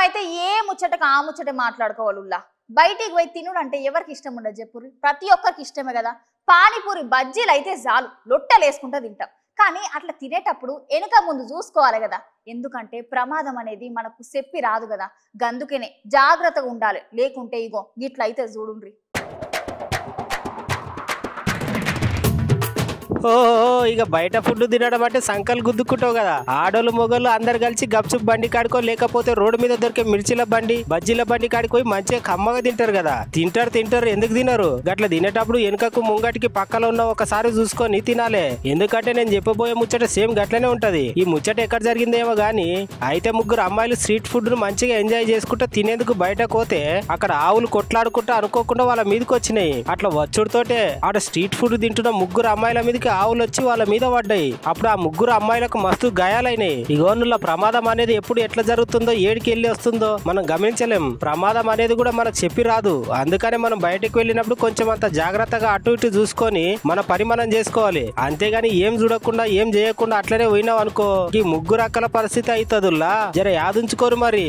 మనమైతే ఏ ముచ్చటకు ఆ ముచ్చట మాట్లాడుకోవాలుల్లా. బయటికి పోయి తినుడు అంటే ఎవరికి ఇష్టం ఉండదు చెప్పుర్రి? ప్రతి ఒక్కరికి ఇష్టమే కదా. పానీపూరి బజ్జీలు అయితే చాలు లొట్టలేసుకుంటూ తింటాం. కానీ అట్లా తినేటప్పుడు వెనుక ముందు చూసుకోవాలి కదా. ఎందుకంటే ప్రమాదం అనేది మనకు చెప్పి రాదు కదా. గందుకనే జాగ్రత్తగా ఉండాలి. లేకుంటే ఇగో గిట్లయితే చూడుండ్రి. ఇక బయట ఫుడ్ తినడం అంటే సంకలు గుద్దుకుంటావు కదా. ఆడోళ్ళు మొగోళ్ళు అందరు కలిసి గప్చుప్ బండి కాడుకో లేకపోతే రోడ్డు మీద దొరికే మిర్చిల బండి బజ్జీల బండి కాడిపోయి మంచిగా కమ్మగా తింటారు కదా. తింటారు ఎందుకు తినరు? గట్ల తినేటప్పుడు వెనుకకు ముంగటికి పక్కలో ఉన్న ఒకసారి చూసుకొని తినాలే. ఎందుకంటే నేను చెప్పబోయే ముచ్చట సేమ్ గట్లనే ఉంటది. ఈ ముచ్చట ఎక్కడ జరిగిందేమో గానీ అయితే ముగ్గురు అమ్మాయిలు స్ట్రీట్ ఫుడ్ ను మంచిగా ఎంజాయ్ చేసుకుంటూ తినేందుకు బయట పోతే అక్కడ ఆవులు కొట్లాడుకుంటూ అనుకోకుండా వాళ్ళ మీదకి వచ్చినాయి. అట్లా వచ్చుడుతోటే ఆడ స్ట్రీట్ ఫుడ్ తింటున్న ముగ్గురు అమ్మాయిల మీదకి ఆవులు వచ్చి వాళ్ళ మీద పడ్డాయి. అప్పుడు ఆ ముగ్గురు అమ్మాయిలకు మస్తు గాయాలైనాయి. ఇగోనుల ప్రమాదం అనేది ఎప్పుడు ఎట్లా జరుగుతుందో ఏడికి వెళ్ళి వస్తుందో మనం గమనించలేం. ప్రమాదం అనేది కూడా మనకు చెప్పి రాదు. అందుకనే మనం బయటకు వెళ్ళినప్పుడు కొంచెం అంత జాగ్రత్తగా అటు ఇటు చూసుకొని మన పని మనం చేసుకోవాలి. అంతేగాని ఏం చూడకుండా ఏం చేయకుండా అట్లనే పోయినావు అనుకో ఈ ముగ్గురు అక్కల పరిస్థితి అవుతుందిలా. జర యాదుంచుకోరు మరి.